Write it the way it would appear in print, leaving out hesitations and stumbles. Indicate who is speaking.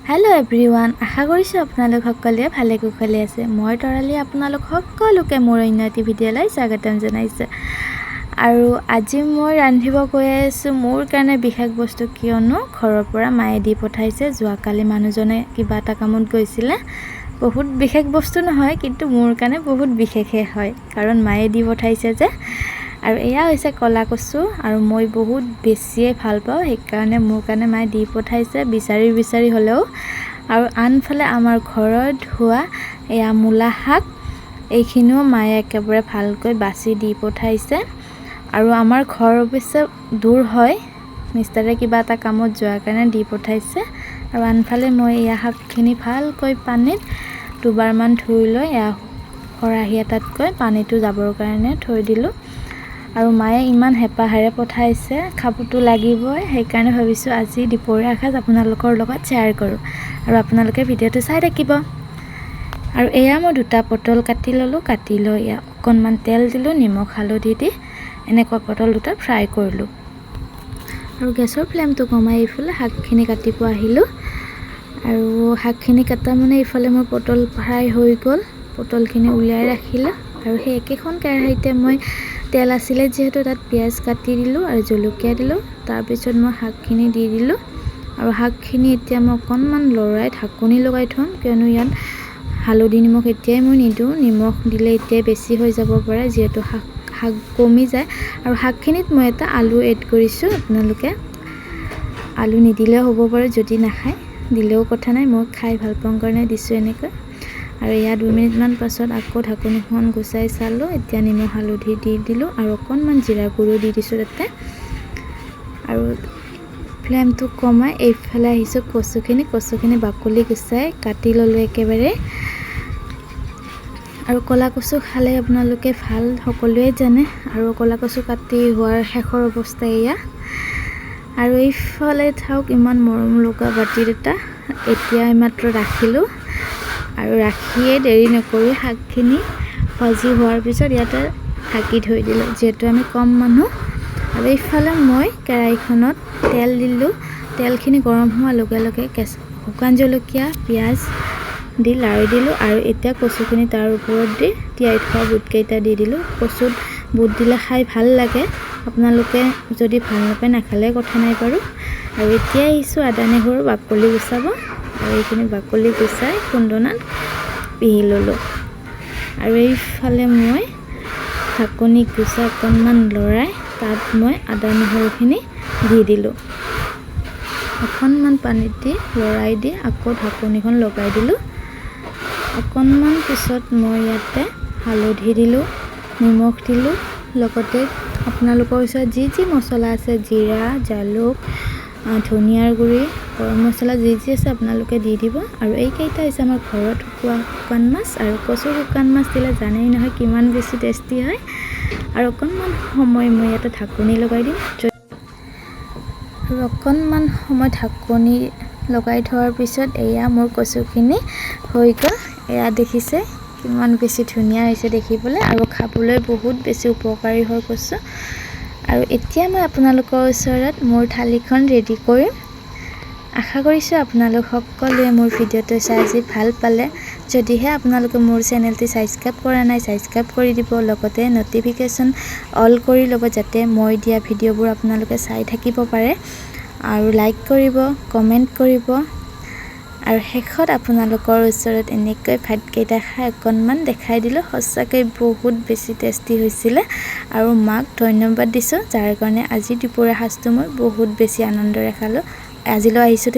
Speaker 1: hello everyone आशा কৰিছো আপোনালোক সকলোৱে ভালে কুশলে আছে মই তৰালি আপোনালোক সকলোকে মোৰ অন্য এটি ভিডিঅ'লৈ স্বাগতম জনাইছো আৰু আজি মই ৰান্ধিব গৈ আছো মোৰ কাৰণে বিশেষ বস্তু কিয়নো ঘৰৰ পৰা মায়ে দি পঠাইছে যোৱাকালি মানুহজনে কিবা এটা কামত গৈছিলে বহুত বিশেষ বস্তু নহয় কিন্তু মোৰ কাৰণে বহুত বিশেষে হয় কাৰণ মায়ে দি পঠাইছে যে আৰু এয়া হৈছে কলা কচু আৰু মই বহুত বেছিয়ে ভাল পাওঁ সেই কাৰণে মোৰ কাৰণে মায়ে দি পঠাইছে বিচাৰি হলেও আৰু আনফালে আমাৰ ঘৰত হোৱা এয়া মূলা শাক এইখিনিও মায়ে একেবাৰে ভালকৈ বাছি দি পঠাইছে আৰু আমাৰ ঘৰ অৱশ্যে দূৰ হয় মিষ্টাৰে কিবা এটা কামত যোৱাৰ কাৰণে দি পঠাইছে আৰু আনফালে মই এয়া শাকখিনি ভালকৈ পানীত দুবাৰমান ধুই লৈ এয়া খৰাহি এটাতকৈ পানীটো যাবৰ কাৰণে থৈ দিলোঁ আৰু মায়ে ইমান হেপাহেৰে পঠাইছে খাবটো লাগিবই সেই কাৰণে ভাবিছো আজি দুপৰীয়া সাজ আপোনালোকৰ লগত শেয়াৰ কৰো আৰু আপোনালোকে ভিডিঅটো চাই থাকিব আৰু এয়া মই দুটা পটল কাটি ললো কাটি লৈ অকনমান তেল দিলো নিমখ হালধি দি এনেকৈ পটল দুটা ফ্ৰাই কৰিলো আৰু গেছৰ ফ্লেমটো কমাই ইফালে শাকখিনি কাটিব আহিলো আৰু শাকখিনি কাটা মানে ইফালে মোৰ পটল ফ্ৰাই হৈ গল পটলখিনি উলিয়াই ৰাখিলো আৰু সেই একেখন কেৰাহীতে মই তেল আছিলে যেহেতু তাত পিয়াজ কাটি দিলো আৰু জলকীয়া দিলো তাৰ পিছত মই শাকখিনি দি দিলো আৰু শাকখিনি এতিয়া মই অকনমান লৰাই ঢাকনি লগাই থম কিয়নো ইয়াত হালধি নিমখ এতিয়াই মই নিদো নিমখ দিলে এতিয়া বেছি হৈ যাব পাৰে যেহেতু শাক কমি যায় আৰু শাকখিনিত মই এটা আলু এড কৰিছো আপোনালোকে আলু নিদিলেও হ'ব পাৰে যদি নাখায় দিলেও কথা নাই মই খাই ভাল পাওঁ কাৰণে দিছো এনেকৈ আৰু ইয়া 2 মিনিট মান পাছত আকৌ ঢাকনিখন গুচাই চালো এতিয়া নিমখ হালধি দি দিলো আৰু অকনমান জিৰা গুঁড়ো দি দিছো তাতে আৰু ফ্লেমটো কমাই এইফালে আহিছো কচুখিনি বাকলি গুচাই কাটি ললো একেবাৰে আৰু কলা কচু খালে আপোনালোকে ভাল সকলোৱে জানে আৰু কলা কচু কাটি হোৱাৰ শেষৰ অৱস্থা এয়া আৰু এইফালে থাওক ইমান মৰম লগা বাটিত এটা এতিয়া মাত্ৰ ৰাখিলো আৰু ৰাখিয়ে দেৰি নকৰি শাকখিনি ভাজি হোৱাৰ পিছত ইয়াতে ঢাকি থৈ দিলো যেহেতু আমি কম মানুহ আৰু এইফালে মই কেৰাহীখনত তেল দিলো তেলখিনি গৰম হোৱাৰ লগে লগে শুকান জলকীয়া পিয়াজ দি লাৰি দিলো আৰু এতিয়া কচুখিনি তাৰ ওপৰত দি তিয়াই থোৱা বুটকেইটা দি দিলো কচুত বুট দিলে খাই ভাল লাগে আপোনালোকে যদি ভাল নাপায় নাখালে কথা নাই বাৰু আৰু এতিয়া আহিছো আদা নহৰু বাকলি গুচাব আৰু এইখিনি বাকলি গুচাই খুন্দনাত পিহি ললো আৰু এইফালে মই ঢাকনি গুচাই অকনমান লৰাই তাত মই আদা নহৰুখিনি দি দিলো অকনমান পানী দি লৰাই দি আকৌ ঢাকনিখন লগাই দিলো অকনমান পিছত মই ইয়াতে হালধি দিলো নিমখ দিলো লগতে আপোনালোকৰ ওচৰত যি মছলা আছে জিৰা জালুক ধনিয়াৰ গুড়ি গৰম মছলা যি আছে আপোনালোকে দি দিব আৰু এইকেইটা হৈছে আমাৰ ঘৰত শুকান মাছ আৰু কচু শুকান মাছ দিলে জানেই নহয় কিমান বেছি টেষ্টি হয় আৰু অকনমান সময় মই ইয়াতে ঢাকনি লগাই দিম আৰু অকনমান সময় ঢাকনি লগাই থোৱাৰ পিছত এয়া মোৰ কচুখিনি হৈ গ'ল এয়া দেখিছে কিমান বেছি ধুনীয়া হৈছে দেখিবলৈ আৰু খাবলৈ বহুত বেছি উপকাৰী হয় কচু আৰু এতিয়া মই আপোনালোকৰ ওচৰত মোৰ থালিখন ৰেডি কৰিম আশা কৰিছো আপোনালোক সকলোৱে মোৰ ভিডিঅটো চাই আজি ভাল পালে যদিহে আপোনালোকে মোৰ চেনেলটো সাবস্ক্ৰাইব কৰা নাই সাবস্ক্ৰাইব কৰি দিব লগতে নটিফিকেশন অল কৰি ল'ব যাতে মই দিয়া ভিডিঅ'বোৰ আপোনালোকে চাই থাকিব পাৰে আৰু লাইক কৰিব কমেন্ট কৰিব আৰু শেষত আপোনালোকৰ ওচৰত এনেকৈ ভাতকেইটা খাই অকনমান দেখাই দিলো সঁচাকৈ বহুত বেছি টেষ্টি হৈছিল আৰু মাক ধন্যবাদ দিছো যাৰ কাৰণে আজি দুপৰীয়া সাজটো মই বহুত বেছি আনন্দৰে খালো আজিলৈ আহিছো